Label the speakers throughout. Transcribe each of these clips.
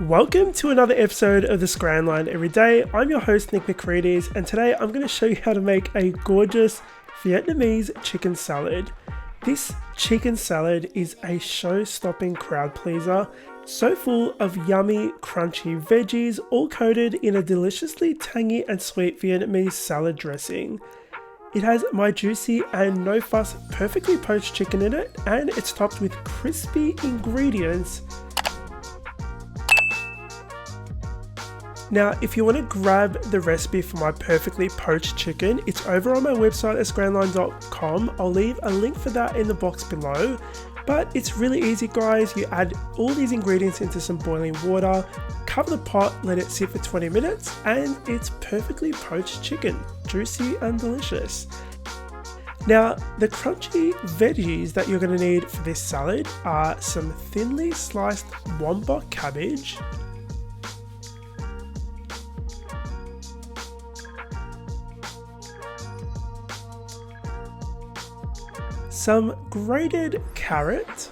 Speaker 1: Welcome to another episode of the Scramline Every Day. I'm your host Nick McCreadys, and today I'm going to show you how to make a gorgeous Vietnamese chicken salad. This chicken salad is a show-stopping crowd pleaser, so full of yummy, crunchy veggies, all coated in a deliciously tangy and sweet Vietnamese salad dressing. It has my juicy and no fuss perfectly poached chicken in it, and it's topped with crispy ingredients. Now, if you want to grab the recipe for my perfectly poached chicken, it's over on my website at scramline.com. I'll leave a link for that in the box below. But it's really easy, guys. You add all these ingredients into some boiling water, cover the pot, let it sit for 20 minutes, and it's perfectly poached chicken, juicy and delicious. Now, the crunchy veggies that you're going to need for this salad are some thinly sliced wombok cabbage, some grated carrot,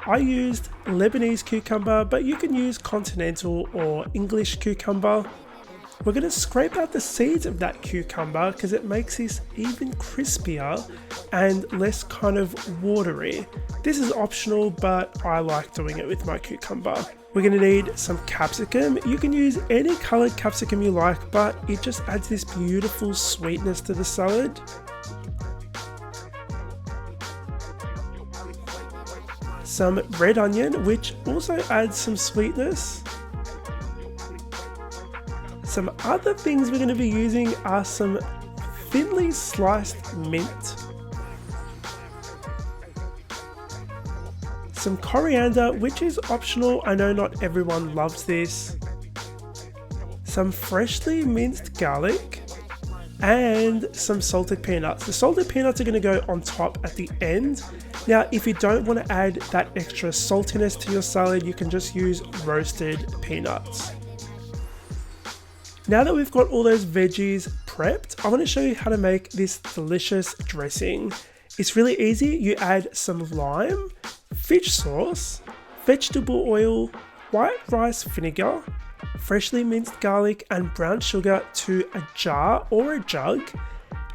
Speaker 1: I used Lebanese cucumber, but you can use continental or English cucumber. We're going to scrape out the seeds of that cucumber because it makes this even crispier and less kind of watery. This is optional, but I like doing it with my cucumber. We're going to need some capsicum. You can use any coloured capsicum you like, but it just adds this beautiful sweetness to the salad. Some red onion, which also adds some sweetness. Some other things we're going to be using are some thinly sliced mint, some coriander, which is optional. I know not everyone loves this. Some freshly minced garlic and some salted peanuts. The salted peanuts are going to go on top at the end. Now, if you don't want to add that extra saltiness to your salad, you can just use roasted peanuts. Now that we've got all those veggies prepped, I want to show you how to make this delicious dressing. It's really easy. You add some lime, fish sauce, vegetable oil, white rice vinegar, freshly minced garlic and brown sugar to a jar or a jug.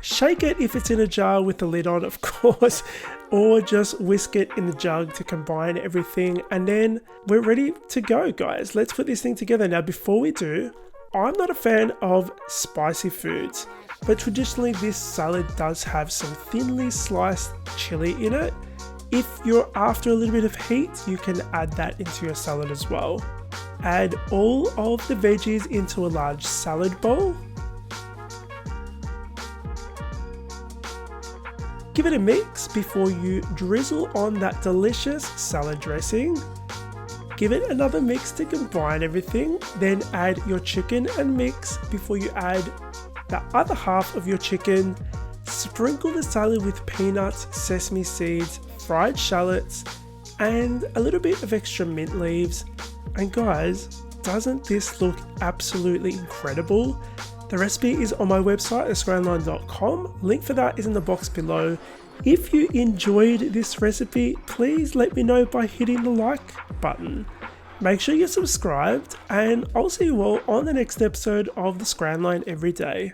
Speaker 1: Shake it if it's in a jar with the lid on, of course, or just whisk it in the jug to combine everything. And then we're ready to go, guys. Let's put this thing together. Now, before we do, I'm not a fan of spicy foods, but traditionally this salad does have some thinly sliced chili in it. If you're after a little bit of heat, you can add that into your salad as well. Add all of the veggies into a large salad bowl. Give it a mix before you drizzle on that delicious salad dressing. Give it another mix to combine everything, then add your chicken and mix before you add the other half of your chicken. Sprinkle the salad with peanuts, sesame seeds, fried shallots, and a little bit of extra mint leaves. And guys, doesn't this look absolutely incredible? The recipe is on my website at scramline.com. Link for that is in the box below. If you enjoyed this recipe, please let me know by hitting the like button. Make sure you're subscribed, and I'll see you all on the next episode of the Scramline Every Day.